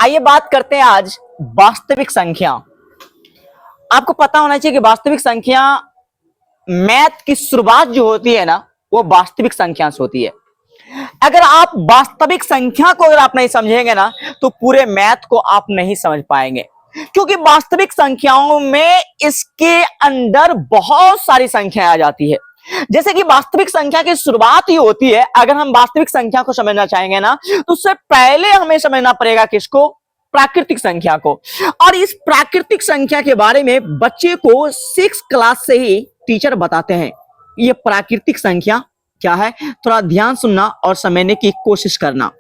आइए बात करते हैं आज वास्तविक संख्या। आपको पता होना चाहिए कि वास्तविक संख्या मैथ की शुरुआत जो होती है ना, वो वास्तविक संख्या से होती है। अगर आप वास्तविक संख्या को अगर आप नहीं समझेंगे ना, तो पूरे मैथ को आप नहीं समझ पाएंगे, क्योंकि वास्तविक संख्याओं में इसके अंदर बहुत सारी संख्याएं आ जाती है। जैसे कि वास्तविक संख्या की शुरुआत ही होती है, अगर हम वास्तविक संख्या को समझना चाहेंगे ना, तो उससे पहले हमें समझना पड़ेगा किसको? प्राकृतिक संख्या को। और इस प्राकृतिक संख्या के बारे में बच्चे को 6 क्लास से ही टीचर बताते हैं। ये प्राकृतिक संख्या क्या है, थोड़ा ध्यान सुनना और समझने की कोशिश करना।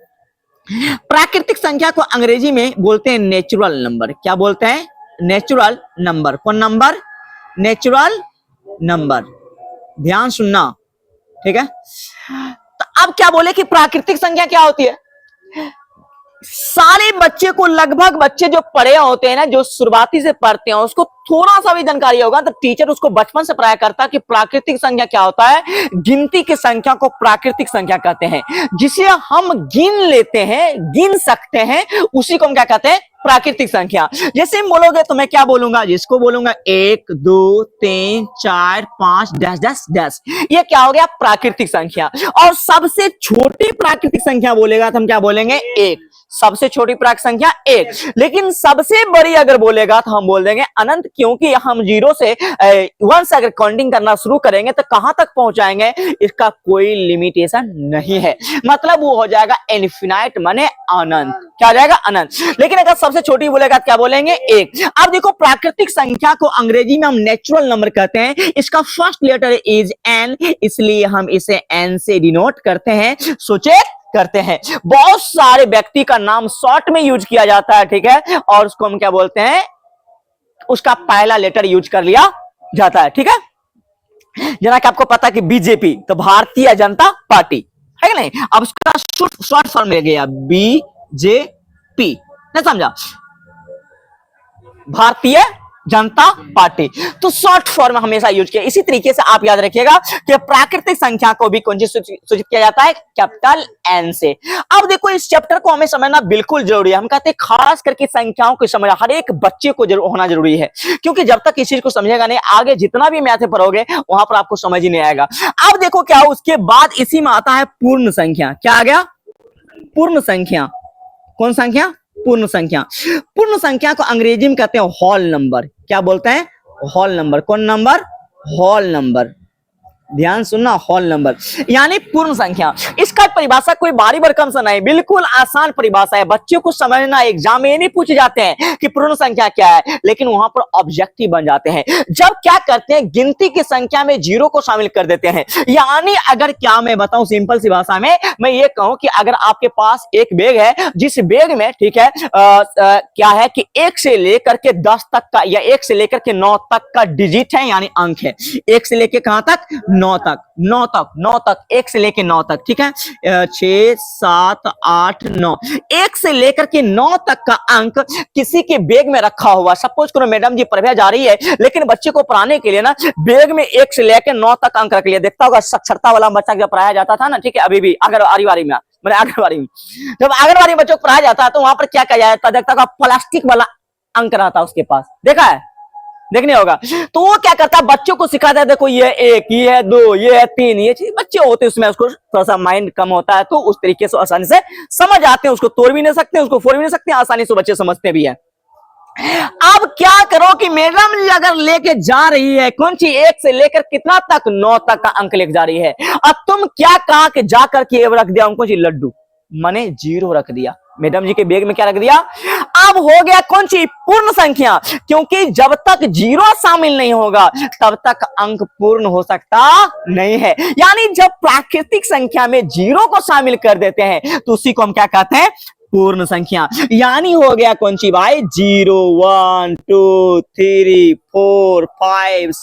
प्राकृतिक संख्या को अंग्रेजी में बोलते हैं नेचुरल नंबर। क्या बोलते हैं? Natural number. कौन नंबर? Natural number. ध्यान सुनना, ठीक है। तो अब क्या बोले कि प्राकृतिक संख्या क्या होती है? सारे बच्चे को, लगभग बच्चे जो पढ़े होते हैं ना, जो शुरुआती से पढ़ते हैं, उसको थोड़ा सा भी जानकारी होगा तो टीचर उसको बचपन से पढ़ाया करता है कि प्राकृतिक संख्या क्या होता है। गिनती की संख्या को प्राकृतिक संख्या कहते हैं। जिसे हम गिन लेते हैं, गिन सकते हैं, उसी को हम क्या कहते हैं? प्राकृतिक संख्या। जैसे हम बोलोगे तो मैं क्या बोलूंगा? जिसको बोलूंगा 1 2 3 4 5 डैश डैश डैश, ये क्या हो गया? प्राकृतिक संख्या। और सबसे छोटी प्राकृतिक संख्या बोलेगा तो हम क्या बोलेंगे? 1। सबसे छोटी प्राकृतिक संख्या 1। लेकिन सबसे बड़ी अगर बोलेगा तो हम बोल देंगे अनंत, क्योंकि हम 0 से 1 से अगर काउंटिंग करना शुरू करेंगे तो कहां तक पहुंच जाएंगे, इसका कोई लिमिटेशन नहीं है। मतलब वो हो जाएगा इनफिनाइट, माने अनंत। क्या हो जाएगा? अनंत। लेकिन अगर सबसे छोटी बोलेगा तो क्या बोलेंगे? 1। अब देखो, प्राकृतिक संख्या को अंग्रेजी में हम नेचुरल नंबर कहते हैं। इसका फर्स्ट लेटर इज एन, इसलिए हम इसे एन से डिनोट करते हैं, सूचित करते हैं। बहुत सारे व्यक्ति का नाम शॉर्ट में यूज किया जाता है, ठीक है, और उसको हम क्या बोलते हैं? उसका पहला लेटर यूज कर लिया जाता है, ठीक है। जना कि आपको पता है कि बीजेपी तो भारतीय जनता पार्टी है कि नहीं। अब उसका शॉर्ट फॉर्म ले गया बीजेपी, नहीं समझा? भारतीय जनता पार्टी, तो शॉर्ट फॉर्म हमेशा यूज किया। इसी तरीके से आप याद रखिएगा कि प्राकृतिक संख्या को भी कौन से सूचित किया जाता है? कैपिटल एन से। अब देखो, इस चैप्टर को हमें समझना बिल्कुल जरूरी है। हम कहते हैं खास करके संख्याओं को समझना हर एक बच्चे को होना जरूरी है, क्योंकि जब तक इस चीज को समझेगा नहीं, आगे जितना भी मैथ पढ़ोगे वहां पर आपको समझ ही नहीं आएगा। अब देखो क्या, उसके बाद इसी में आता है पूर्ण संख्या। क्या आ गया? पूर्ण संख्या। कौन संख्या? पूर्ण संख्या। पूर्ण संख्या को अंग्रेजी में कहते हैं होल नंबर। क्या बोलते हैं? Whole number. कौन नंबर? Whole number. ध्यान सुनना, होल नंबर यानी पूर्ण संख्या। इसका परिभाषा कोई भारी भरकम सा नहीं, बिल्कुल आसान परिभाषा है। बच्चों को समझना, एग्जाम में नहीं पूछे जाते हैं कि पूर्ण संख्या क्या है, लेकिन वहां पर ऑब्जेक्टिव बन जाते हैं जब क्या करते हैं, गिनती की संख्या में 0 को शामिल कर देते हैं। यानी अगर, क्या मैं बताऊं सिंपल सी भाषा में, मैं ये कहूं कि अगर आपके पास एक बैग है, जिस बैग में, ठीक है, क्या है कि 1 से लेकर के 10 तक का, या 1 से लेकर के 9 तक का डिजिट है, यानी अंक है। 1 से लेकर कहां तक? 9 तक। 9 तक 1 से लेकर 9 तक, ठीक है। 6 7 8 9, 1 से लेकर के 9 तक का अंक किसी के बैग में रखा हुआ। सपोज करो मैडम जी पढ़ाया जा रही है, लेकिन बच्चे को पढ़ाने के लिए ना बैग में 1 से लेकर 9 तक अंक रख लिया। देखता होगा साक्षरता वाला बच्चा जब पढ़ाया जाता था ना, ठीक है, अभी भी आंगनबाड़ी में, आंगनबाड़ी में जब आंगनबाड़ी बच्चों को पढ़ाया जाता है तो वहां पर क्या किया जाता है? देखता होगा प्लास्टिक वाला अंक रहता है उसके पास, देखा है? देखने होगा। तो वो क्या करता है? बच्चों को सिखाता है, देखो ये 1, ये है 2, ये है 3, ये चीज बच्चे होते हैं उसमें, उसको थोड़ा सा माइंड कम होता है, तो उस तरीके से आसानी से समझ आते हैं। उसको तोड़ भी नहीं सकते, उसको फोड़ भी नहीं सकते, आसानी से बच्चे समझते भी है। अब क्या करो कि मैडम जी अगर लेके जा रही है कौन सी 1 से लेकर कितना तक? 9 तक का अंक लेके जा रही है। अब तुम क्या कहा कि जाकर के रख दिया उनको जी लड्डू, माने 0 रख दिया। मैडम जी के बैग में क्या रख दिया? अब हो गया कौन सी? पूर्ण संख्या, क्योंकि जब तक 0 शामिल नहीं होगा तब तक अंक पूर्ण हो सकता नहीं है। यानी जब प्राकृतिक संख्या में 0 को शामिल कर देते हैं तो उसी को हम क्या कहते हैं? पूर्ण संख्या। यानी हो गया कौन सी भाई? 0 1 2 3 4 5,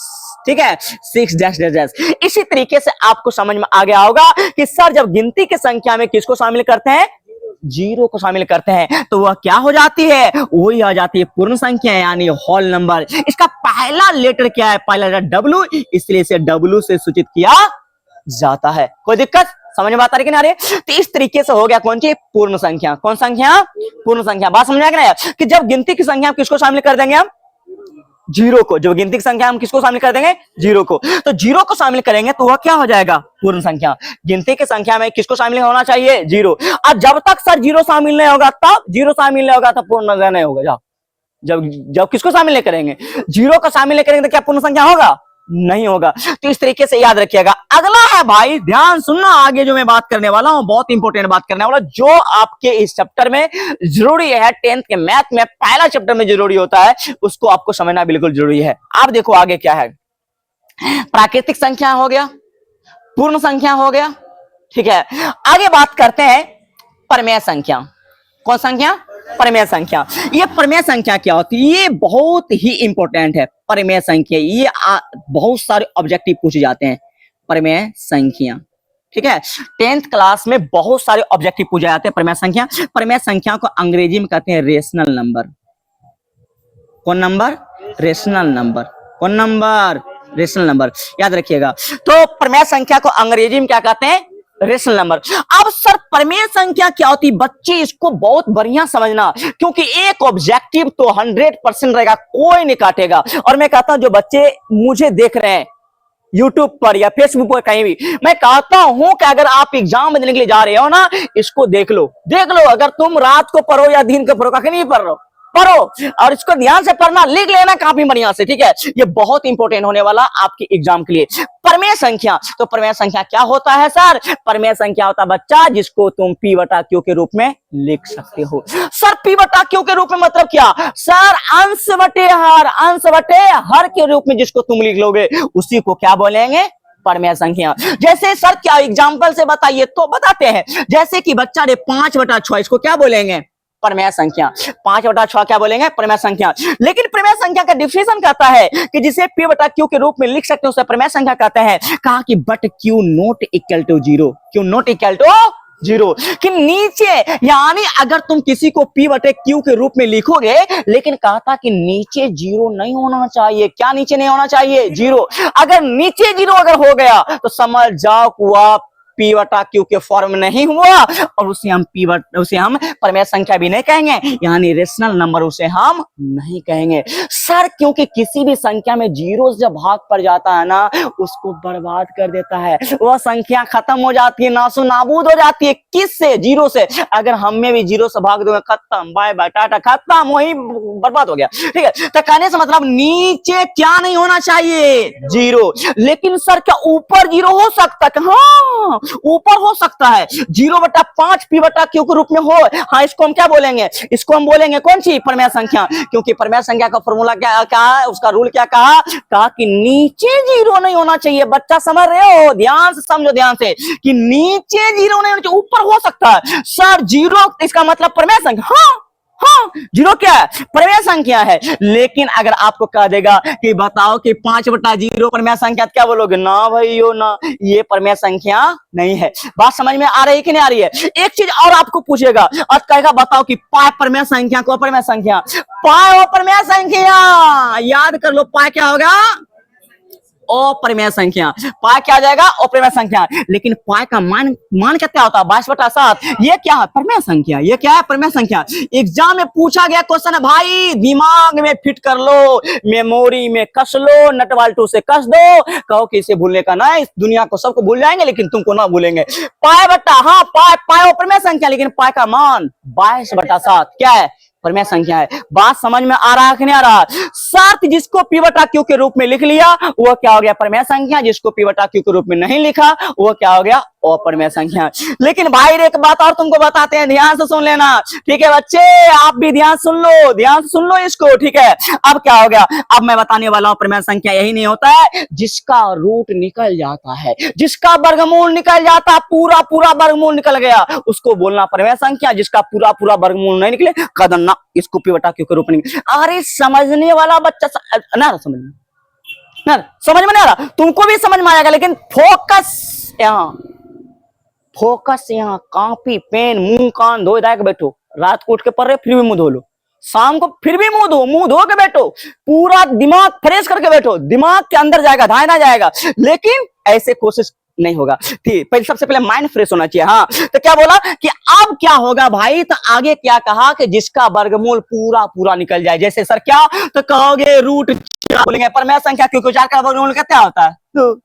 ठीक है, 6 डैश डैश डैश। इसी तरीके से आपको समझ में आ गया होगा कि सर जब गिनती की संख्या में किसको शामिल करते हैं? 0 को शामिल करते हैं तो वह क्या हो जाती है? वही आ जाती है पूर्ण संख्या, यानी होल नंबर। इसका पहला लेटर क्या है? पहला लेटर W, इसलिए इसे W से सूचित किया जाता है। कोई दिक्कत? समझ में बात आ रही कि नहीं आ रही है? तो इस तरीके से हो गया कौन सी पूर्ण संख्या। कौन संख्या? पूर्ण संख्या। बात समझ में आ गया ना कि जब गिनती की संख्या हम किसको शामिल कर देंगे? हम जीरो को। जो गिनती की संख्या हम किसको शामिल कर देंगे? जीरो को। तो जीरो को शामिल करेंगे तो वह क्या हो जाएगा? पूर्ण संख्या। गिनती की संख्या में किसको शामिल होना चाहिए? जीरो। और जब तक सर जीरो शामिल नहीं होगा, तब जीरो शामिल नहीं होगा तब पूर्ण संख्या नहीं होगा। जाओ, जब जब किसको शामिल नहीं करेंगे? जीरो को शामिल नहीं करेंगे तो क्या पूर्ण संख्या होगा? नहीं होगा। तो इस तरीके से याद रखिएगा। अगला है भाई, ध्यान सुनना, आगे जो मैं बात करने वाला हूं बहुत इंपॉर्टेंट बात करने वाला, जो आपके इस चैप्टर में जरूरी है। 10th के मैथ में पहला चैप्टर में जरूरी होता है, उसको आपको समझना बिल्कुल जरूरी है। आप देखो आगे क्या है। प्राकृतिक संख्या हो गया, पूर्ण संख्या हो गया, ठीक है। आगे बात करते हैं परमेय संख्या। कौन संख्या? परमेय संख्या। ये परमेय संख्या क्या होती है? ये बहुत ही इंपॉर्टेंट है। परमेय संख्या ये बहुत सारे ऑब्जेक्टिव पूछे जाते हैं। परमेय संख्या, ठीक है। 10th क्लास में बहुत सारे ऑब्जेक्टिव पूछे जाते हैं। परमेय संख्या, परमेय संख्या को अंग्रेजी में कहते हैं रेशनल नंबर। कौन नंबर? Rational number. कौन नंबर? Rational number. याद रखिएगा। तो परमेय संख्या को अंग्रेजी में क्या कहते हैं? Rational number. अब सर परमेय संख्या क्या होती है? बच्चे इसको बहुत बढ़िया समझना, क्योंकि एक ऑब्जेक्टिव तो 100% रहेगा, कोई नहीं काटेगा। और मैं कहता हूं जो बच्चे मुझे देख रहे हैं यूट्यूब पर या फेसबुक पर कहीं भी, मैं कहता हूं कि अगर आप एग्जाम देने के लिए जा रहे हो ना, इसको देख लो, देख लो। अगर तुम रात को पढ़ो या दिन को पढ़ो, कहीं नहीं पढ़ रहे हो, पढ़ो और इसको ध्यान से पढ़ना, लिख लेना काफी बढ़िया से, ठीक है। ये बहुत इंपॉर्टेंट होने वाला आपके एग्जाम के लिए। परमेय संख्या, तो परमेय संख्या क्या होता है सर? परमेय संख्या होता है बच्चा जिसको तुम P बटा Q के रूप में लिख सकते हो। सर P बटा Q के रूप में मतलब क्या? सर अंश बटे हर, अंश बटे हर के रूप में जिसको तुम लिख लोगे उसी को क्या बोलेंगे? परमेय संख्या। जैसे सर क्या एग्जाम्पल से बताइए तो बताते हैं। जैसे कि बच्चा ने 5 बटा 6, इसको क्या बोलेंगे? परमेय संख्या। 5 बटा 6 क्या बोलेंगे? परमेय संख्या। लेकिन परमेय संख्या का डिफिनेशन कहता है कि जिसे P बटा Q के रूप में लिख सकते हैं उसे परमेय संख्या कहते हैं। कहा कि but Q not equal to zero. Q not equal to zero, कि नीचे, यानी अगर तुम किसी को P बटे Q के रूप में लिखोगे, लेकिन कहा था कि नीचे जीरो नहीं होना चाहिए। क्या नीचे नहीं होना चाहिए? जीरो। अगर नीचे जीरो अगर हो गया तो समझ जाओ कि P बटा Q के फॉर्म नहीं हुआ, और उसे हम परमेय संख्या भी नहीं कहेंगे, यानी रेशनल नंबर उसे हम नहीं कहेंगे सर, क्योंकि किसी भी संख्या में जीरो से जब भाग पड़ जाता है ना, उसको बर्बाद कर देता है। वह संख्या खत्म हो जाती है, नासो नाबूद हो जाती है। किससे? जीरो से। अगर हमें भी जीरो से भाग दोगे, खत्म, बाय बाय टाटा, खत्म, वही बर्बाद हो गया, ठीक है। तो कहने से मतलब नीचे क्या नहीं होना चाहिए? जीरो। लेकिन सर क्या ऊपर जीरो हो सकता है? हाँ, ऊपर हो सकता है। 0/5 P बटा Q के रूप में हो। हाँ, इसको हम क्या बोलेंगे? इसको हम बोलेंगे कौन सी? परमेय संख्या। क्योंकि परमेय संख्या का फॉर्मूला क्या है? उसका रूल क्या कहा कि नीचे जीरो नहीं होना चाहिए। बच्चा समझ रहे हो? ध्यान से समझो, ध्यान से, कि नीचे जीरो नहीं होना चाहिए, ऊपर हो सकता है। सर जीरो इसका मतलब परमेय संख्या। हाँ हाँ, जीरो क्या है? परमेय संख्या है। लेकिन अगर आपको कह देगा कि बताओ कि 5 बटा 0 परमेय संख्या, क्या बोलोगे? ना भाइयों ना, ये परमेय संख्या नहीं है। बात समझ में आ रही है कि नहीं आ रही है? एक चीज और आपको पूछेगा और कहेगा बताओ कि पाई परमेय संख्या को परमेय संख्या, पाई और परमेय संख्या, याद कर लो, पाई क्या होगा? अपरिमेय संख्या। पाई क्या आ जाएगा? अपरिमेय संख्या। लेकिन पाई का मान कितना होता है? 22/7। ये क्या है? परमेय संख्या। ये क्या है? परमेय संख्या। एग्जाम में पूछा गया क्वेश्चन है भाई, दिमाग में फिट कर लो, मेमोरी में कस लो, नटवाल्टू से कस दो, कहो कि इसे भूलने का ना, इस दुनिया को सबको भूल जाएंगे लेकिन तुमको ना भूलेंगे। पाई बटा, हाँ पाई अपरिमेय संख्या, लेकिन पाई का मान 22/7 क्या है? परमेय संख्या है। बात समझ में आ रहा है कि नहीं आ रहा? शर्त जिसको P बटा Q के रूप में लिख लिया वो क्या हो गया? परमेय संख्या। जिसको P बटा Q के रूप में नहीं लिखा वो क्या हो गया? अपरिमेय संख्या। लेकिन भाई एक बात और तुमको बताते हैं, ध्यान से सुन लेना, ठीक है बच्चे? आप भी ध्यान सुन लो, ध्यान सुन लो इसको, ठीक है? अब क्या हो गया? अब मैं बताने वाला हूं, परमेय संख्या यही नहीं होता है जिसका रूट निकल जाता है, जिसका वर्गमूल निकल जाता, पूरा वर्गमूल निकल गया, उसको बोलना परमेय संख्या। जिसका पूरा वर्गमूल नहीं निकले, कदम ना, इसको P बटा Q के रूप में। अरे समझने वाला बच्चा ना समझ में नहीं आ रहा, तुमको भी समझ में आएगा, लेकिन फोकस यहाँ, कॉपी पेन मुंह कान धो के बैठो। रात को उठ के पढ़ रहे फिर भी मुंह धो लो, शाम को फिर भी मुंह धो के बैठो, पूरा दिमाग फ्रेश करके बैठो, दिमाग के अंदर जाएगा, धायना जाएगा। लेकिन ऐसे कोशिश नहीं होगा। ठीक, पहले सबसे पहले माइंड फ्रेश होना चाहिए। हाँ, तो क्या बोला कि अब क्या होगा भाई, तो आगे क्या कहा कि जिसका वर्गमूल पूरा पूरा निकल जाए। जैसे सर क्या, तो कहोगे रूट बोलेंगे पर मैं संख्या, क्योंकि 4 का वर्गमूल कितना होता है 2,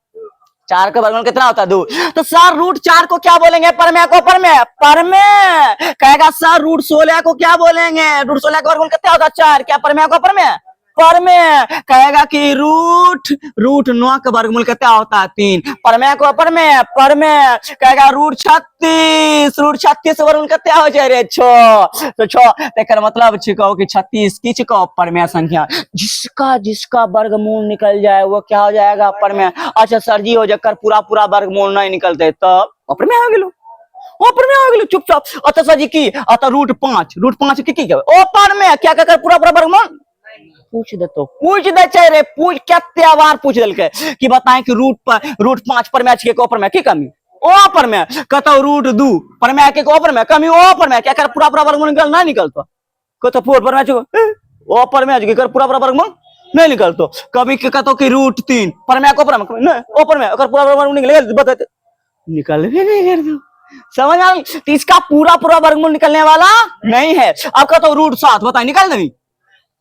4 का वर्गमूल कितना होता है 2। तो सर रूट 4 को क्या बोलेंगे, परमेय को परमेय परमेय कहेगा। सर रूट 16 को क्या बोलेंगे, रूट 16 का वर्गमूल कितना होता है 4, क्या परमेय को परमेय परमेय कहेगा। कि रूट 9 का वर्गमूल कितना होता है 3, परमेय को परमेय परमेय कहेगा। रूट 36 वर्गमूल कितना हो जाए रे 6, तो 6 तेकर मतलब छिको कि 36 की छिको परमेय संख्या। जिसका वर्गमूल निकल जाए वो क्या हो जाएगा, परमेय। अच्छा सर जी, हो जाकर पूरा पूरा वर्गमूल नहीं निकलते तब अपरमेय हो गेलो, परमेय हो गेलो चुपचाप। अच्छा सर जी की अतः रूट 5 की ओ परमेय क्या कहकर पूरा पूरा वर्गमूल पूछ दे, तो पूछ दे चाहे रे, पूछ कितने बार पूछ दिल के कि बताएं कि रूट 5 पर मैच के ऊपर में की कमी ओ पर में कहता रूट 2 पर में के ऊपर में कमी ओ पर में क्या कर पूरा पूरा वर्गमूल निकल ना निकलता, कहता पूरा पर मैच ओ पर मैच के कर पूरा पूरा वर्गमूल नहीं निकलतो। कभी कहता कि रूट 3 पर में के ऊपर में नहीं ओ पर में अगर पूरा वर्गमूल निकले बता निकल भी नहीं कर दो, समझ आ गई। तो इसका पूरा पूरा वर्गमूल निकलने वाला नहीं है। अब कहता रूट 7 बताए निकल नहीं,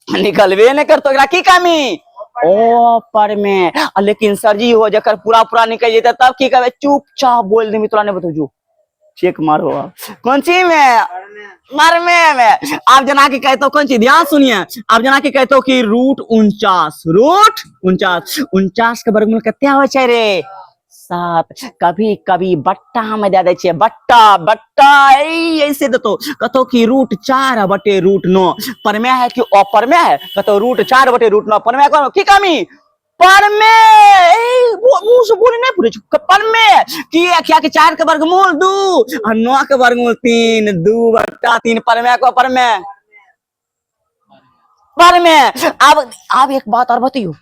निकलवे नहीं करतो की कमी ओ पर में। लेकिन सर जी हो जाकर पूरा पूरा निकल जाता तब की कहे, चुपचाप बोल दे मित्रा ने बतो जो चेक मारो आप कौन सी में मर में आप जना के कहते हो कौन सी, ध्यान सुनिए। आप जना के कहते हो कि रूट 49 का वर्गमूल कितना हो चाहे रे 7। कभी कभी बट्टा में दे दे बट्टा ऐसे देतो कतो कि रूट 4 बटे रूट 9 परमेय है कि अपरमेय है, कतो रूट 4 बटे रूट 9 परमेय कौन की कमी परमेय मुंह से बोले नहीं पूरे परमेय कि क्या कि 4 का वर्गमूल 2 और 9 का वर्गमूल 3 2 बट्टा 3 परमेय को परमेय परमेय। अब एक बात और बताइयो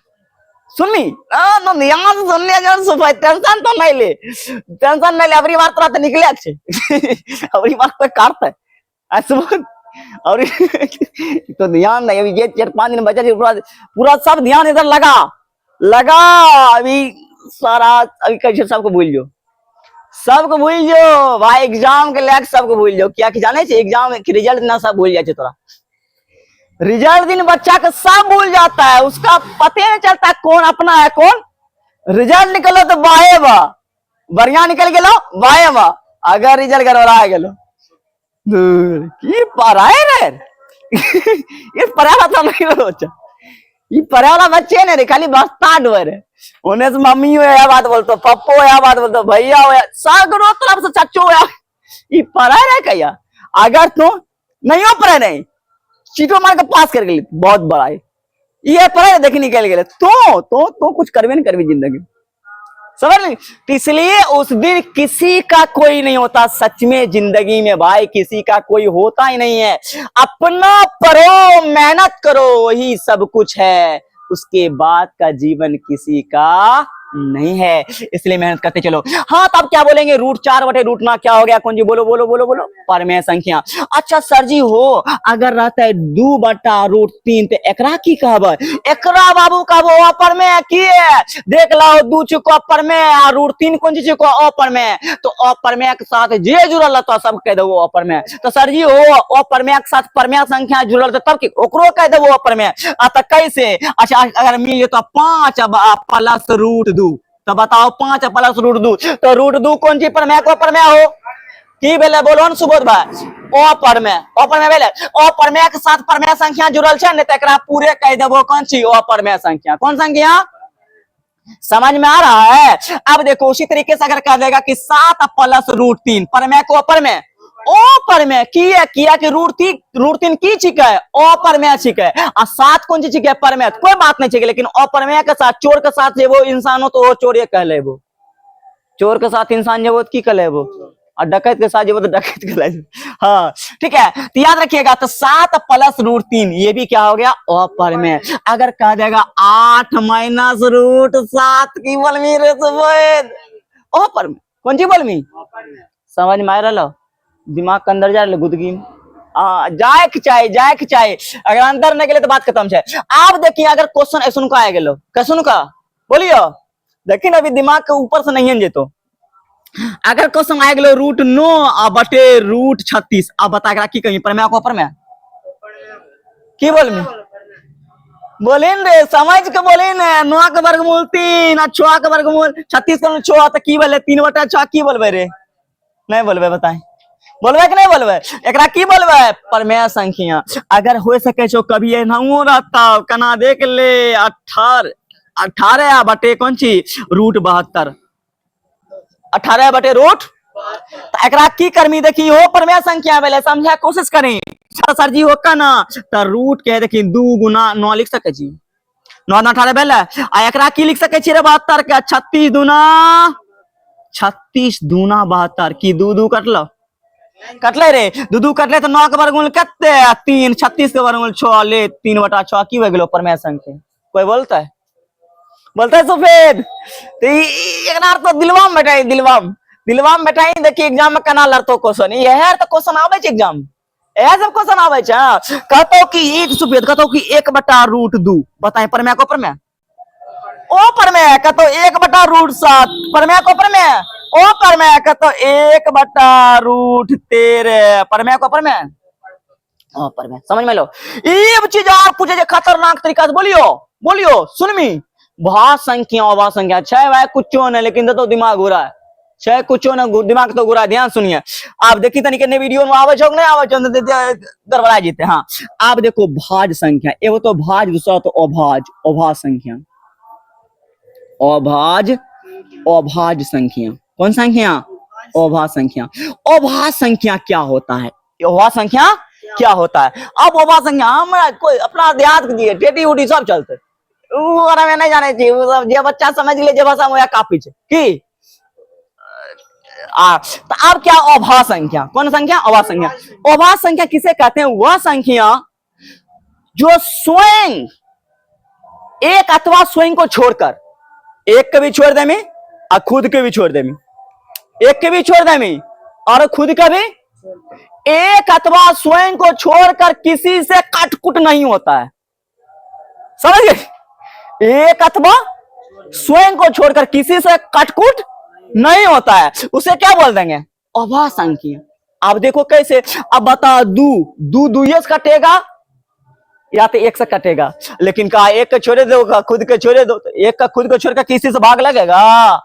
सुननी ध्यान सुन ले जब सुबह टेंशन तो नहीं ले अबरी बार तो निकले अच्छे अबरी बार तो काटता है सुबह और तो ध्यान नहीं, अभी ये 4-5 दिन बचा पूरा सब ध्यान इधर लगा अभी सारा अभी कैसे सबको भूल जो भाई एग्जाम के लायक सबको भूल जो क्या कि जाने एग्जाम के रिजल्ट ना सब भूल जाए तोरा रिजल्ट दिन बच्चा का सब भूल जाता है, उसका पता नहीं चलता कौन अपना है कौन। रिजल्ट निकलो तो बाए बा बढ़िया निकल गेलो बाए बा, अगर रिजल्ट गड़बड़ा गेलो की पढ़ाए रे ये पढ़ाला तो नहीं बच्चा, ये पढ़ाला बच्चे ने रे खाली बस्ता डोरे ओने से मम्मी हो या बात बोलतो पप्पो या बात बोलतो भैया हो सगरो तरफ से चाचो या ये पढ़ाए रे कहिया। अगर तू नहीं हो पढ़े नहीं चीटो मार के पास कर गई बहुत बड़ा है ये पढ़ाई देख निकल गए तो कुछ करवे नहीं करवी जिंदगी समझ ली। तो इसलिए उस दिन किसी का कोई नहीं होता सच में जिंदगी में भाई, किसी का कोई होता ही नहीं है। अपना पढ़ो मेहनत करो वही सब कुछ है, उसके बाद का जीवन किसी का नहीं है, इसलिए मेहनत करते चलो। हाँ तब क्या बोलेंगे रूट 4 बटे रूट 9 क्या हो गया कौन जी बोलो बोलो बोलो बोलो परमेय संख्या। अच्छा सर जी हो अगर रहता है 2 बटा रूट 3 तो एकरा की कहब एकरा बाबू कहबो अपरमेय की देख लो 2 चुको अपरमेय और रूट 3 कौन चीज को अपरमेय, तो अपरमेय के साथ जे जुड़ल तो सब कह दो अपरमेय। तो सर जी हो अपरमेय के साथ परमेय संख्या जुड़ल तो तब की ओकरो कह दो अपरमेय। तो कैसे, अच्छा अगर मिल तो 5 प्लस रूट 2 तो बताओ 5 प्लस रूट 2 तो रूट 2 कौन सी परमेय को परमेय हो की बेले बोलो न सुबोध भाई ओ परमेय बेले ओ परमेय के साथ परमेय संख्या जुड़ल छे न त एकरा पूरे कह देबो कौन सी ओ परमेय संख्या। कौन संख्या समझ में आ रहा है। अब देखो उसी तरीके से अगर कह देगा कि 7 प्लस रूट 3 परमेय को परमेय ओ परमेय किया कि रूट 3 की छिके ओ परमेय छिके और 7 कौन सी छिके परमेय कोई बात नहीं छिके, लेकिन अपरमेय के साथ चोर के साथ जे वो इंसान हो तो वो चोर कह लेबो, चोर के साथ इंसान जब की कह लेबो और डकैत के साथ जब तो डकैत कह लेबो। हाँ ठीक है तो याद रखिएगा तो 7 प्लस रूट 3 ये भी क्या हो गया अपरमेय। अगर कह देगा 8 माइनस रूट 7 की बलमी रे अपरमेय कौन सी बलमी समझ में आ रहा, दिमाग के अंदर जा रहे गुदगी जाए के चाहे अगर अंदर नहीं गए तो बात खत्म है। आप देखिए अगर क्वेश्चन ऐसा का आ गए कैसन का बोलियो देखिए अभी दिमाग के ऊपर से नहीं जेतो अगर क्वेश्चन आ गेलो रूट 9 आ बटे रूट 36 अब बता एकरा की कही प्रमेय को प्रमेय की बोलबी बोलिन रे समझ के बोलिन 9 के वर्गमूल 3 आ 6 के वर्गमूल 36 के 6 त की बोले 3/6 की बोलबे रे नहीं बोलबे बताएं बोलबे कि नहीं बोलबे एकरा की बोलबे प्रमेय संख्या अगर हो सके छो कभी एनाहू रहता कना देख ले 18 बटे कौन ची रूट 72 18 बटे रूट तो एकरा की करमी देखी हो प्रमेय संख्या बेले समझा कोशिश करें सर जी होका ना तो रूट के देखी 2 गुना 9 लिख सके छी 9 18 बेले आ एकरा की लिख सके छी रे 72 के 36 दूना 72 की 2 कटलो कटले रे 2 कटले तो 9 के वर्गमूल कते 3 36 के वर्गमूल 6 ले 3/6 की हो गेलो प्रमेय संख्या कोई बोलता है सफेद तो एकरा तो दिलवा में बैठाई देखिए एग्जाम में कना लड़तो क्वेश्चन ये है तो क्वेश्चन आवे छ एग्जाम ए सब क्वेश्चन आवे छ कहतो कि एक सफेद कहतो कि 1/√2 बताएं प्रमेय को प्रमेय ओ प्रमेय कहतो 1/√7 प्रमेय को प्रमेय ओ प्रमेय कहतो 1/√13 प्रमेय को प्रमेय ओ प्रमेय समझ में लो ये चीज और पूछे खतरनाक तरीका से बोलियो सुनमी भाग संख्या अभाग संख्या छह भाई कुछ नहीं लेकिन तो दिमाग घुरा है छह कुछ न दिमाग तो घुरा ध्यान सुनिए आप देखी तनिक ने वीडियो में आवे छो नहीं आवे छो गड़बड़ा जीते हाँ आप देखो भाज संख्या एगो तो भाज दूसरा तो अभाज संख्या अभाज संख्या कौन संख्या अभाज संख्या क्या होता है अभाज संख्या क्या होता है अब अभाज संख्या हमरा कोई अपना देहात दिए टेटी उटी सब चलते में नहीं जाने चाहिए वो सब जे बच्चा समझ ले जे भाषा में काफी है की तो अब क्या अभाज संख्या कौन संख्या अभाज संख्या किसे कहते हैं वह संख्या जो स्वयं एक अथवा स्वयं को छोड़कर एक के भी छोड़ दे में और खुद के भी छोड़ दे में एक के भी छोड़ दे में और खुद का भी एक अथवा स्वयं को छोड़कर किसी से कटकुट नहीं होता है समझ गए एक अथवा स्वयं को छोड़कर किसी से कटकुट नहीं होता है उसे क्या बोल देंगे अभाज संख्या अब देखो कैसे अब बता दू से कटेगा या तो एक से कटेगा लेकिन कहा एक का छोड़े दो खुद के छोड़े दो तो एक का खुद को छोड़कर किसी से भाग लगेगा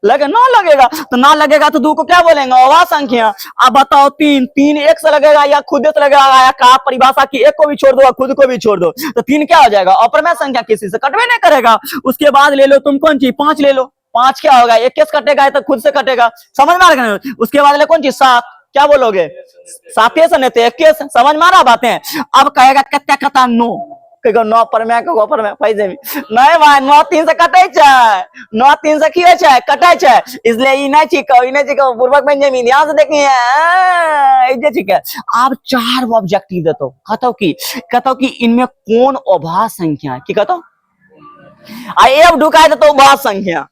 ना लगेगा तो दो को क्या बोलेंगे अभाज संख्या अब बताओ तीन एक से लगेगा या खुद से लगेगा या कहा परिभाषा की एक को भी छोड़ दो खुद को भी छोड़ दो तो 3 क्या हो जाएगा अप्रमेय संख्या किसी से कटवे नहीं करेगा उसके बाद ले लो तुम कौन चीज 5 ले लो 5 क्या होगा एक से कटेगा तो खुद से कटेगा समझ में आ रहा है उसके बाद ले कौन चीज 7 क्या बोलोगे 7 से नहीं तो 21 समझ में आ रहा बातें अब कहेगा कत्ता कता 9 9 प्रमेय को प्रमेय पैसे भी नहीं भाई 9 3 से कटे 9 3 से किए कटे इसलिए ई नहीं चिको पूर्वक बेंजामिन ध्यान से देखिए ठीक है आप 4 ऑब्जेक्टिव देतो कहतो कि इनमें कौन अभाज संख्या है की कहतो आ एब ढुकाए देतो अभाज संख्या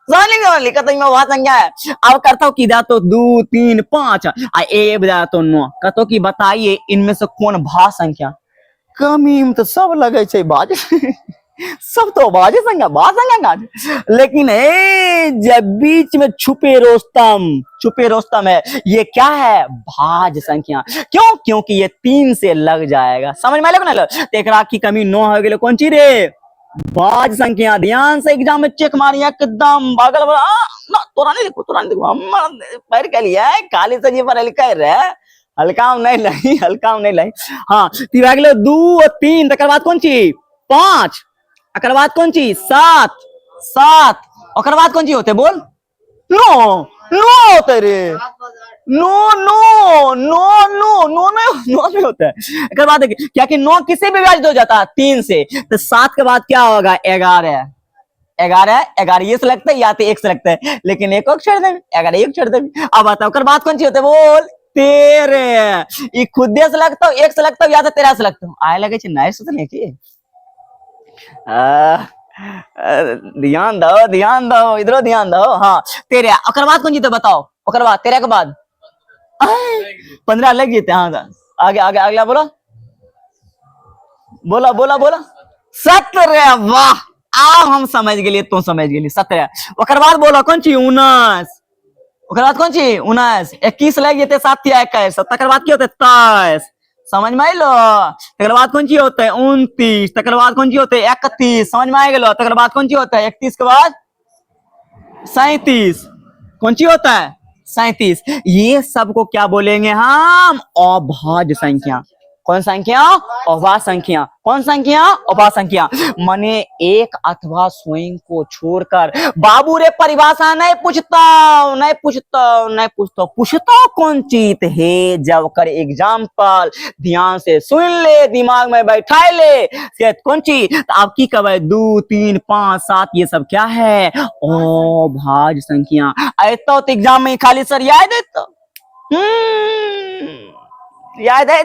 अभाज संख्या है अब करता हूँ कि तो 2 3 5 आ एब तो 9 कहतो कि बताइए इनमें से कौन भाज संख्या कमी में तो सब लगे छे बाज सब तो बाजे संख्या लेकिन जब बीच में छुपे रोस्तम है ये क्या है भाज संख्या क्योंकि ये 3 से लग जाएगा समझ में आले ना एकरा की कमी 9 हो गेले कौन चीज रे भाज संख्या ध्यान से एग्जाम में चेक मारिया एकदम पागल तोरा नहीं देखो हम पढ़ के लिए काली से जी पर लिखा रहे हल्का नहीं लाई हाँ तीन 2 और 3 तकर बाद कौन चीज 5 अकर बाद कौन चीज 7 अकर बाद कौन चीज होते बोल नो होते रे नो नहीं होता है अकर बाद देखिए क्या कि 9 किसे भी विभाजित हो जाता है 3 से तो 7 के बाद क्या होगा 11 ये से लगता है या तो 1 से लगता है लेकिन एक छोड़ दे 11 एक छोड़ दे अब बताओ अकर बाद कौन चीज होते बोल 13 खुदे से लगता हूँ 1 से लगता हूँ या तो 13 से लगता हूँ आए लगे नहीं सोचने की ध्यान दो इधरो ध्यान दो हाँ 13 अकर बाद कौन जीते बताओ अकर बाद 13 के बाद 15 लग जीते हाँ आगे अगला बोला 17 वाह अब हम समझ गए तुम समझ गए 17 अकर बाद बोलो कौन ची 19 ओकर बाद कौन ची 19 21 लग जेते 7 या 21 तकर बाद की होते 23 समझ में आइलो। तकर बाद कौन ची होते 29 तकर बाद कौन ची होते 31 समझ में आ गेलो। तकर बाद कौन ची होता है 31 के बाद 37 कौन ची होता है 37। ये सबको क्या बोलेंगे हम अभाज्य संख्या। कौन संख्या अभाज्य संख्या। कौन संख्या अभाज्य संख्या माने एक अथवा स्वयं को छोड़कर। बाबू रे परिभाषा नहीं पूछता नहीं पूछता नहीं पूछता पूछता कौन चीज है जब कर एग्जाम्पल ध्यान से सुन ले दिमाग में बैठा ले कौन चीज। तो आप की कब 2 3 5 7 ये सब क्या है अभाज्य संख्या। ऐसा तो एग्जाम में खाली सर याद है तो याद है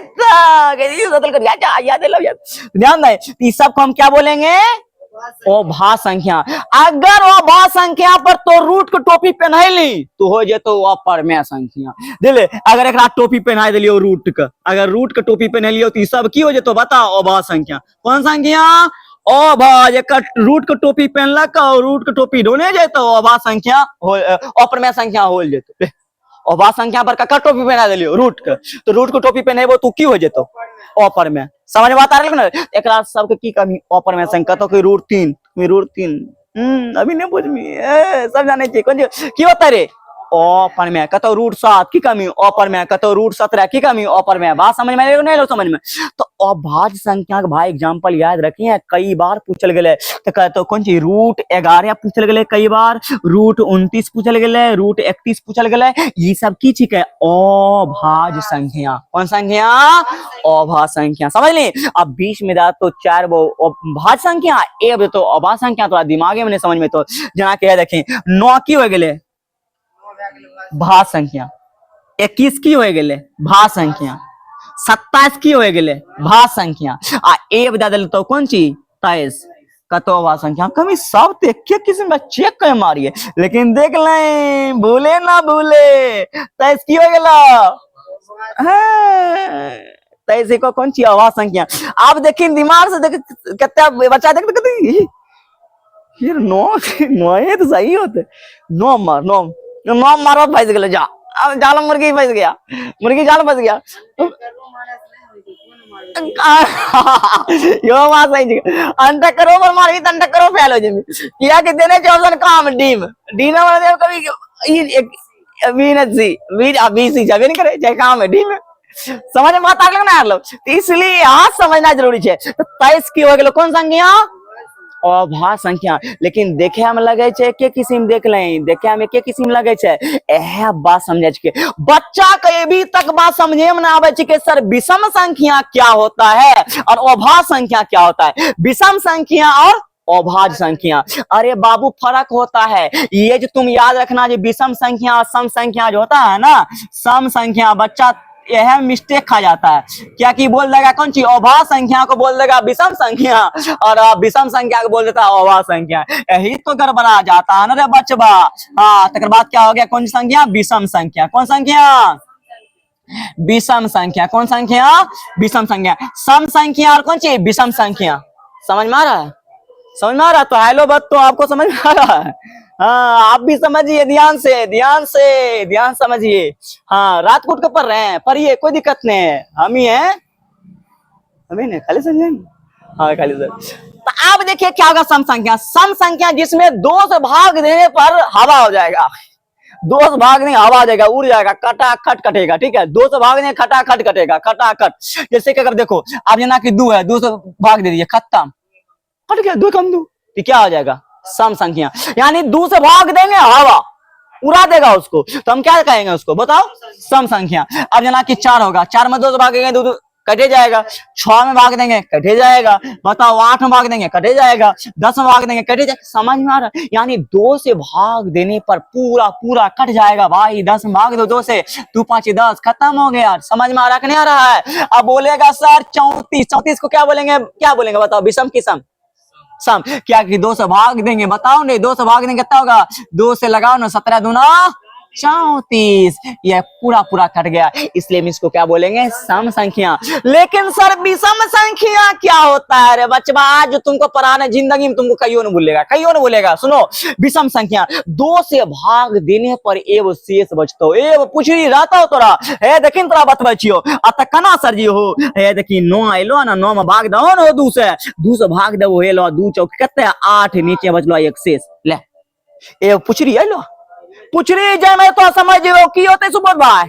याद है ध्यान दें। इस सब को हम क्या बोलेंगे अभाज्य संख्या। अगर अभाज्य संख्या पर तो रूट को टोपी पहनाइली तो हो जाए तो अपरमेय संख्या दिले। अगर एक टोपी पहना दिलियो रूट का अगर रूट का टोपी पहनलियो तो सब की हो जाए तो बताओ अभाज्य संख्या। कौन संख्या अभाज्य रूट का टोपी पहनलक और रूट का टोपी ढोने जाए तो अभाज्य संख्या अपरमेय संख्या हो जाए। अभाज्य संख्या पर का टोपी पहना दिलियो रूट का तो रूट को टोपी पहनेबो तो की हो जेतो अपर में। समझ बात आ रहा है एकरा सबके की कमी अपर में संख्या तो कोई रूट 3 अभी नहीं बुझमी सब जाने चाहिए कौन की होता रे अपर में कतो रूट 7 की कमी अपर में कतो रूट 17 की कमी अपर में। बात समझ में नहीं लो समझ में। तो अभाज्य संख्या का भाई एग्जांपल याद रखिए कई बार पूछल गए तो कहते कौन सी रूट 11 पूछल गए कई बार रूट 29 पूछल गए रूट 31 पूछल गए। ये सब की चीज है अभाज्य संख्या। कौन संख्या अभाज्य संख्या समझ ली। अब बीच में दा तो 4 वो भाज्य संख्या एक तो अभाज्य संख्या तो दिमागे में नहीं समझ में तो जना के देखें 9 की हो गए भाज्य संख्या 21 की हो गए भाज्य संख्या 27 की हो गए भाज्य संख्या आ ए बता दिल तो कौन ची 23 कतो भाज्य संख्या कमी सब देख के किसी में चेक कर मारिए लेकिन देख लें भूले ना भूले 23 की हो गया 23 को कौन ची अभाज्य संख्या। आप देखिए दिमाग से देख कितना बच्चा देख फिर 9 तो सही होते 9 मारो फंस गए जा जाल मुर्गी फंस गया मुर्गी जाल फंस गया यो बात सही अंडा करो पर मार भी अंडा करो फेल हो जाए किया कि देने जो ऑप्शन काम डीम डीना वाले कभी बीसी जब नहीं करे चाहे काम है डीम समझ में बात आ गया ना यार लोग। इसलिए यहाँ समझना जरूरी है। तो 23 की हो गए कौन संख्या अभाज्य संख्या। लेकिन देखे हम लगे छे के किस्म देख लें देखे हम के किस्म लगे छे एह बात समझे के बच्चा के भी तक बात समझे में ना आवे छे के सर विषम संख्या क्या होता है और अभाज्य संख्या क्या होता है। विषम संख्या और अभाज्य संख्या अरे बाबू फर्क होता है ये जो तुम याद रखना जो विषम संख्या और सम संख्या जो होता है ना सम संख्या बच्चा यह मिस्टेक खा जाता है क्या कि बोल देगा कौन सी अभाज्य संख्या को बोल देगा विषम संख्या और विषम संख्या को बोल देता है अभाज्य संख्या यही तो गड़बड़ा जाता है ना रे बचवा। हाँ तकर बाद क्या हो गया कौन सी संख्या विषम संख्या। कौन संख्या विषम संख्या। कौन संख्या विषम संख्या। सम संख्या और कौन सी विषम संख्या। समझ में आ रहा है समझ में आ रहा है। तो हेलो बत तो आपको समझ में आ रहा है। हाँ आप भी समझिए ध्यान से समझिए। हाँ रात को कर रहे हैं पढ़िए कोई दिक्कत नहीं है हम ही हैं हमें नहीं खाली समझे हाँ खाली सर। तो आप देखिए क्या होगा सम संख्या जिसमें 2 से भाग देने पर हवा हो जाएगा 2 से भाग नहीं हवा हो जाएगा उड़ जाएगा खटाखट कटेगा ठीक है 2 से भाग नहीं खटाखट कटेगा खटाखट। जैसे कि अगर देखो आप जना कि 2 है 2 से भाग दे दीजिए खत्म कट गया 2 कम 2 तो क्या हो जाएगा सम संख्या। यानी 2 से भाग देंगे हवा उड़ा देगा उसको तो हम क्या कहेंगे उसको बताओ सम संख्या। अब जना कि 4 होगा 4 में 2 से भागेंगे 2 कटे जाएगा 6 में भाग देंगे कटे जाएगा बताओ 8 में भाग देंगे कटे जाएगा 10 में भाग देंगे कटे जाएगा। समझ में आ रहा है। यानी 2 से भाग देने पर पूरा कट जाएगा भाई 10 में भाग दो 2 से 2 5 10 खत्म हो गया। समझ में आ रहा कि नहीं आ रहा है। अब बोलेगा सर 34 को क्या बोलेंगे बताओ विषम की सम क्या कि 2 से भाग देंगे बताओ नहीं 2 से भाग देंगे कितना होगा 2 से लगाओ ना 17 दूना 34। यह पूरा पूरा कट गया, इसलिए हम इसको क्या बोलेंगे, सम संख्या। लेकिन सर विषम संख्या क्या होता है रे बच्चा, आज तुमको पढ़ाने जिंदगी में तुमको कहियो नहीं भूलेगा, कहियो नहीं भूलेगा। सुनो, विषम संख्या 2 से भाग देने पर एगो शेष बचतो। एगो पूछ रही रहता हो तोरा, हे देखिन तोरा बतबै छियो अत कना सर जी हो, हे देखी 9 आइलो ना, 9 में भाग दहो न 2 से भाग देबो, हेलो 2 चौक कते 8, नीचे बचलो एक शेष। ले एगो पूछ रही आइलो, पूछ रही जाए मैं तो समझ लो की होते सुबोध भाई,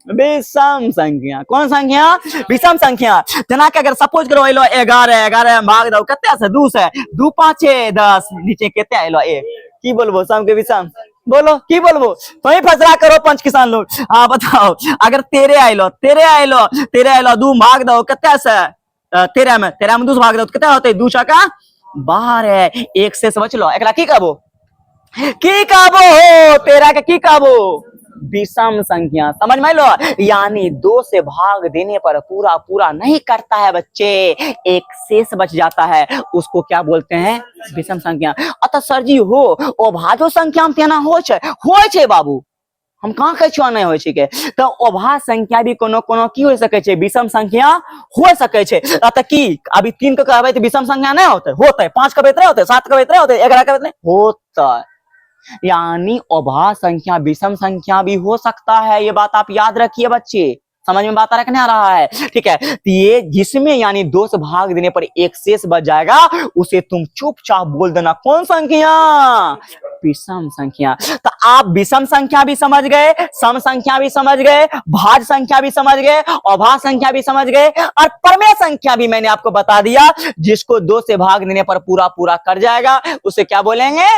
विषम संख्या। कौन संख्या, विषम संख्या। जना के अगर सपोज करो आइलो 11, 11 में भाग दो कते से 2 से, 2 5 10, नीचे कते आइलो 1। की बोलबो सम के विषम, बोलो की बोलबो, तो ही फैसला करो पंच किसान लोग। हाँ बताओ, अगर 13 आइलो 2 भाग दो कते से, 13 में 2 से भाग दो कते होते, 2 छका 12, एक से बच लो। एकरा की कहबो, की कहबो हो, 13 के की कहबो, विषम संख्या। समझ में लो, यानी 2 से भाग देने पर पूरा पूरा नहीं करता है बच्चे, एक शेष बच जाता है, उसको क्या बोलते हैं, विषम संख्या। अतः सर जी हो अभाज्य संख्या में तेना हो छे बाबू, हम कहाँ कह छो नहीं हो छे के, तो अभाज्य संख्या भी कोनो कोनो की हो सके छे, विषम संख्या हो सके छे। अतः की अभी 3 के कहबे तो विषम संख्या नहीं होते, 5 कहबे तो होते, 7 कहबे तो होते, 11 कहबे होता, यानी अभाज्य संख्या विषम संख्या भी हो सकता है। ये बात आप याद रखिए बच्चे, समझ में बात रखने आ रहा है, ठीक है। तो ये जिसमें यानी 2 से भाग देने पर एक शेष बच जाएगा, उसे तुम चुपचाप बोल देना कौन संख्या, विषम संख्या। तो आप विषम संख्या भी समझ गए, सम संख्या भी समझ गए, भाज्य संख्या भी समझ गए, अभाज्य संख्या भी समझ गए, और परमेय संख्या भी मैंने आपको बता दिया, जिसको 2 से भाग देने पर पूरा पूरा कर जाएगा, उसे क्या बोलेंगे,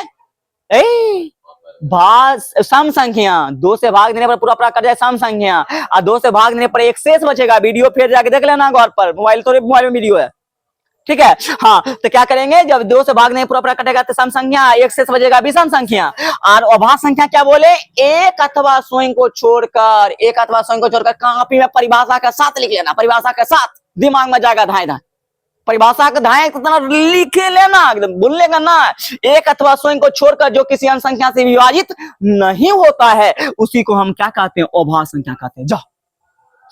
सम संख्या। 2 से भाग देने पर पूरा पूरा कर जाए सम संख्या, और 2 से भाग देने पर एक शेष बचेगा। वीडियो फिर जाके देख लेना गौर पर, मोबाइल में वीडियो है, ठीक है। हाँ तो क्या करेंगे, जब 2 से भाग नहीं पूरा पूरा कटेगा तो सम संख्या, एक शेष बचेगा विषम संख्या। और अभाज्य संख्या क्या बोले, एक अथवा स्वयं को छोड़कर कॉपी में परिभाषा के साथ लिख लेना, परिभाषा के साथ दिमाग में जाएगा धाए धाए, परिभाषा का धाए कितना लिखे लेना, एकदम बोलने का ना। एक अथवा स्वयं को छोड़कर जो किसी अन्य संख्या से विभाजित नहीं होता है, उसी को हम क्या कहते हैं, अभाज्य संख्या कहते हैं। जाओ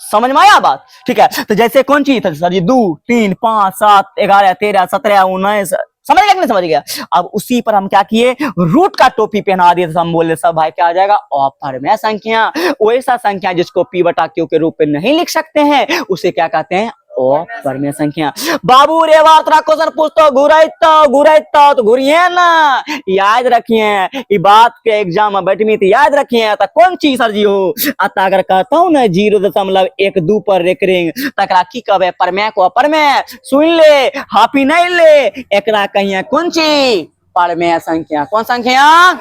समझ में आया बात, ठीक है। तो जैसे कौन चीज था सर जी, 2 3 5 7 11 13 17 19, समझ गया कि नहीं समझ गया। अब उसी पर हम क्या किए, रूट का टोपी पहना दिए, तो हम बोले सब भाई क्या आ जाएगा, अपरमेय संख्या। वैसा संख्या जिसको p बटा q के रूप में नहीं लिख सकते हैं, उसे क्या कहते हैं, अपरमेय संख्या। बाबू रे वार्ता क्वेश्चन पूछतो घुराइतो तो घुरिए ना, याद रखिए ये बात के एग्जाम में बैठमी तो याद रखिए। तो कौन चीज सर जी हो, अगर कहता हूँ ना 0.12 पर रेकरिंग, तकरा की कहबे, परमेय को अपरमेय। सुन ले, हाफी नहीं ले, एकरा कहिए कौन चीज, परमेय संख्या। कौन संख्या,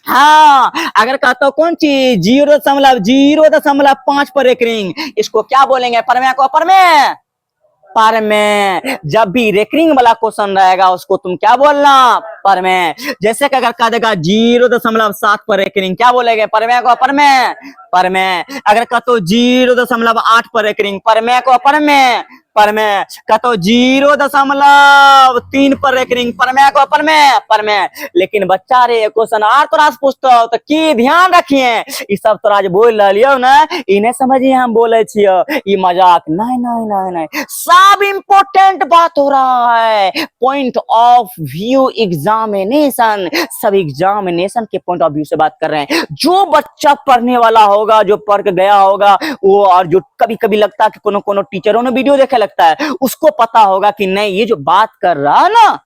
हाँ अगर कहता हूं कौन चीज 0.05 पर रेकरिंग, इसको क्या बोलेंगे, परमेय को अपरमेय। परमेय। जब भी रेकरिंग वाला क्वेश्चन रहेगा उसको तुम क्या बोलना, परमेय। जैसे कि अगर कह देगा 0.7 पर रेकरिंग, क्या बोलेंगे, परमेय को अपरमेय। परमेय। अगर कहते 0.8 पर रेकरिंग, परमेय को अपरमेय। परमेय। कहते 0.3 पर रेकरिंग, परमेय को परमेय। परमेय। लेकिन बच्चा रे क्वेश्चन आर तोरा से पूछतो तो की ध्यान रखिए, ई सब तोरा जे बोल रहलियो ना, ई नहीं समझिए हम बोले छियो, ई मजाक नहीं नहीं नहीं नहीं, सब इंपोर्टेंट बात हो रहा है। पॉइंट ऑफ व्यू एग्जामिनेशन, सब एग्जामिनेशन के पॉइंट ऑफ व्यू से बात कर रहे हैं। जो बच्चा पढ़ने वाला होगा, जो पढ़ के गया होगा वो, और जो कभी कभी लगता है कि कोनो कोनो टीचरों ने वीडियो देखे लगता है, उसको पता होगा कि नहीं ये जो बात कर रहा है ना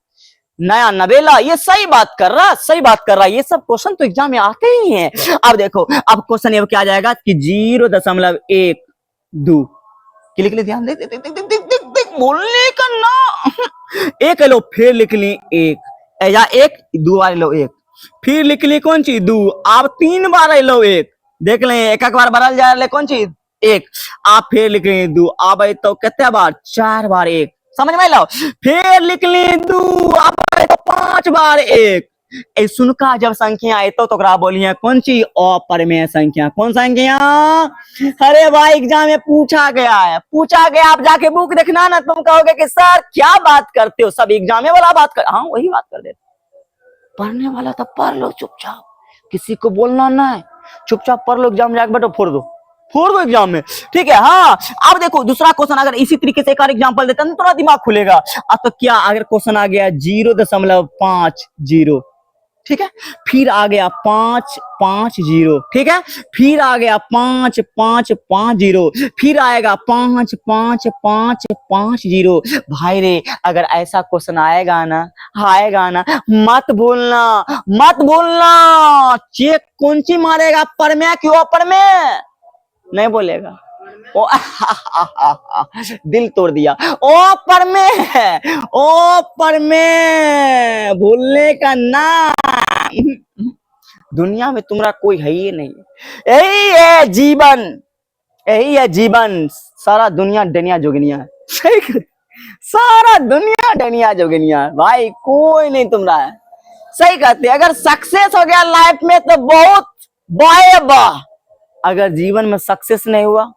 नया नवेला, ये सही बात कर रहा, सही बात कर रहा है। ये सब क्वेश्चन तो एग्जाम में आते ही हैं। अब देखो, अब क्वेश्चन ये क्या जाएगा कि 0.12 लिख ले, ध्यान देख बोलने का ना, एक लो फिर लिख ली एक, या एक 2 बार लो एक, फिर लिख ली कौन चीज 2, आप 3 बार लो एक, देख लें एक एक बार बदल जा रहे कौन चीज एक, आप फिर लिख ली 2, अब तो कितने बार 4 बार एक, समझ में लो, फिर लिख ली 2, अब तो 5 बार एक। सुनका जब संख्या आए तो बोलिए कौन सी, अपरमेय संख्या। कौन संख्या, अरे भाई एग्जाम में पूछा गया है, पूछा गया, आप जाके बुक देखना ना, तुम कहोगे कि सर क्या बात करते हो, सब एग्जाम वाला बात कर, हाँ वही बात कर देते, पढ़ने वाला तो पढ़ लो चुपचाप, किसी को बोलना नहीं। चुपचाप पढ़ लो, एग्जाम जाके बैठो, फोड़ दो एग्जाम में, ठीक है। हाँ, अब देखो दूसरा क्वेश्चन, अगर इसी तरीके से एक और एग्जांपल देता हूं, थोड़ा दिमाग खुलेगा। अब तो क्या, अगर क्वेश्चन आ गया 0.50, ठीक है, फिर आ गया 550, ठीक है, फिर आ गया 5550, फिर आएगा 55550। भाई रे, अगर ऐसा क्वेश्चन आएगा ना, मत भूलना, चेक कौन सी मारेगा, पर में कि ऊपर में, नहीं बोलेगा ओ दिल तोड़ दिया, ऊपर में भूलने का ना। दुनिया में तुम्हारा कोई है ही नहीं, यही है जीवन, सारा दुनिया डनिया जोगिनिया है, सारा दुनिया डनिया जोगिनिया है भाई, कोई नहीं तुम्हारा है। सही कहते हैं, अगर सक्सेस हो गया लाइफ में तो बहुत वाह, अगर जीवन में सक्सेस नहीं हुआ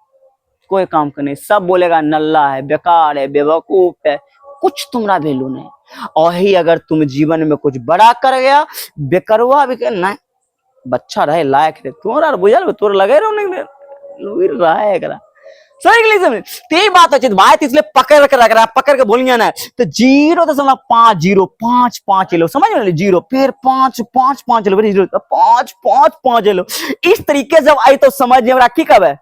कोई काम का नहीं, सब बोलेगा नल्ला है, बेकार है, बेवकूफ है, कुछ तुम्हारा वैल्यू नहीं। और ही अगर तुम जीवन में कुछ बड़ा कर गया, बेकरवा भी नहीं, बच्चा रहे लायक रहे, तुम्हारा बुझल तोर लगे रहो नहीं रहा है करा। सही के लिए समझ, तेरी बात अच्छी भाई, इसलिए पकड़ के रख रहा है, पकड़ के बोलिए ना, तो 0.50 लो, समझ में, 0 फिर 5 लो, 5 लो, इस तरीके से आई तो समझ में रखी कब है,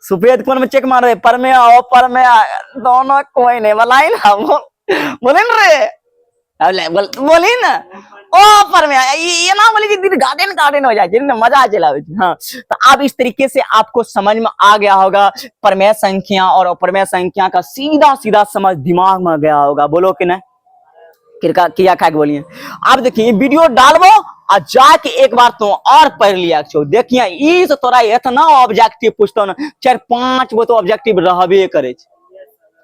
सफेद कोन में चेक मार रहे, पर में आओ, पर में दोनों कोई नहीं बोलाई ना, बोले रे, बोली ना, ओ पर में ये ना बोली कि गार्डन हो जाए, मजा चला। हाँ, तो अब इस तरीके से आपको समझ में आ गया होगा परमेय संख्या और अपरमेय संख्या का सीधा समझ दिमाग में गया होगा, बोलो कि नहीं, किया खा के बोलिए। अब देखिए वीडियो डालबो और जाके एक बार तो और पढ़ लिया, देखिए इस तोरा इतना ऑब्जेक्टिव पूछतो ना, 4-5 गो तो ऑब्जेक्टिव रहबे करे,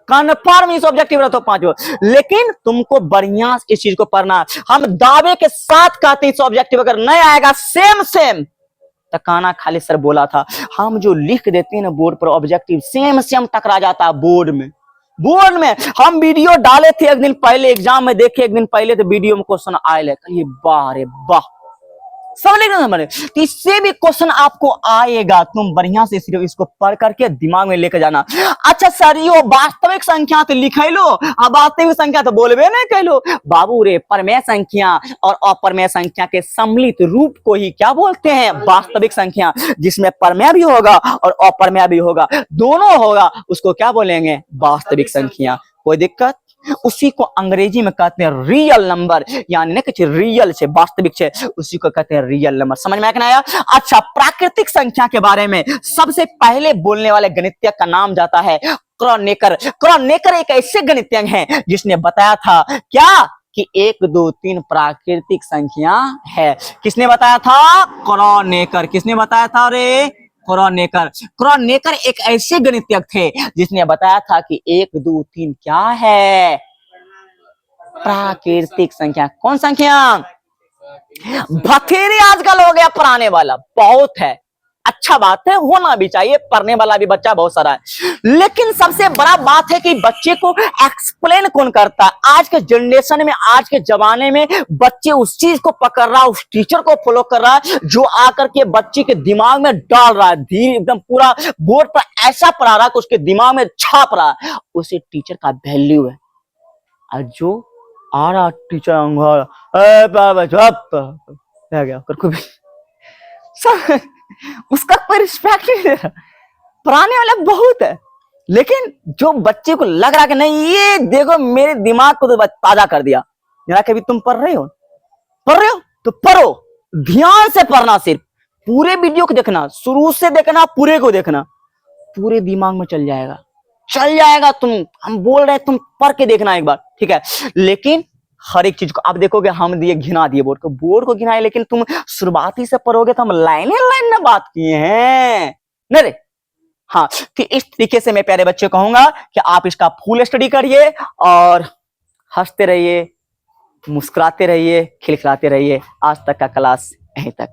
कन्फर्म इस ऑब्जेक्टिव रहता 5 गो, लेकिन तुमको बढ़िया इस चीज को पढ़ना। हम दावे के साथ कहते हैं इस ऑब्जेक्टिव अगर नहीं आएगा सेम तो काना खाली सर बोला था, हम जो लिख देते हैं ना बोर्ड पर ऑब्जेक्टिव सेम टकरा जाता है बोर्ड में। हम वीडियो डाले थे एक दिन पहले, एग्जाम में देखे एक दिन पहले, तो वीडियो में क्वेश्चन आए, कहिए वाह रे वाह, समझ, तो इससे भी क्वेश्चन आपको आएगा, तुम बढ़िया से सिर्फ इसको पढ़ करके दिमाग में लेकर जाना। अच्छा सर यो वास्तविक संख्या तो लिख लो, अवास्तविक संख्या तो बोलबे नहीं कहलो, बाबू रे, परमेय संख्या और अपरमेय संख्या के सम्मिलित रूप को ही क्या बोलते हैं, वास्तविक संख्या, जिसमें परमेय भी होगा और अपरमेय भी होगा, दोनों होगा, उसको क्या बोलेंगे, वास्तविक संख्या। कोई दिक्कत, उसी को अंग्रेजी में कहते हैं रियल नंबर, यानी ना कि रियल से वास्तविक से, उसी को कहते हैं रियल नंबर। समझ में आया? अच्छा, प्राकृतिक संख्या के बारे में सबसे पहले बोलने वाले गणितज्ञ का नाम जाता है क्रॉनेकर। क्रॉनेकर एक ऐसे गणितज्ञ हैं जिसने बताया था क्या कि 1, 2, 3 प्राकृतिक संख्या है। किसने बताया था? क्रॉनेकर। किसने बताया था रे? क्रॉनेकर एक ऐसे गणितज्ञ थे जिसने बताया था कि 1, 2, 3 क्या है? प्राकृतिक संख्या। कौन संख्या? बथेरे आजकल हो गया पढ़ाने वाला, बहुत है, अच्छा बात है, होना भी चाहिए, पढ़ने वाला भी बच्चा बहुत सारा है, लेकिन सबसे बड़ा बात है कि बच्चे को एक्सप्लेन कौन करता है। आज के जनरेशन में, आज के जमाने में बच्चे उस चीज को पकड़ रहा है, उस टीचर को फॉलो कर रहा है जो आकर के बच्चे के दिमाग में डाल रहा है, धीरे एकदम पूरा बोर्ड पर ऐसा पढ़ा रहा है कि उसके दिमाग में छाप रहा है, उसे टीचर का वैल्यू है। और जो आ रहा टीचर उसका कोई रिस्पेक्ट नहीं दे रहा। पढ़ाने वाला बहुत है, लेकिन जो बच्चे को लग रहा कि नहीं ये देखो मेरे दिमाग को तो ताजा कर दिया। जरा कभी तुम पढ़ रहे हो तो पढ़ो, ध्यान से पढ़ना, सिर्फ पूरे वीडियो को देखना, शुरू से देखना, पूरे को देखना, पूरे दिमाग में चल जाएगा। तुम, हम बोल रहे हैं तुम पढ़ के देखना एक बार, ठीक है? लेकिन हर एक चीज को आप देखोगे, हम घिना दिए बोर्ड को घिनाए, लेकिन तुम शुरुआती से पढ़ोगे तो हम लाइन में बात किए हैं नहीं रे। हाँ, तो इस तरीके से मैं प्यारे बच्चे कहूंगा कि आप इसका फुल स्टडी करिए और हंसते रहिए, मुस्कुराते रहिए, खिलखिलाते रहिए। आज तक का क्लास यहीं तक।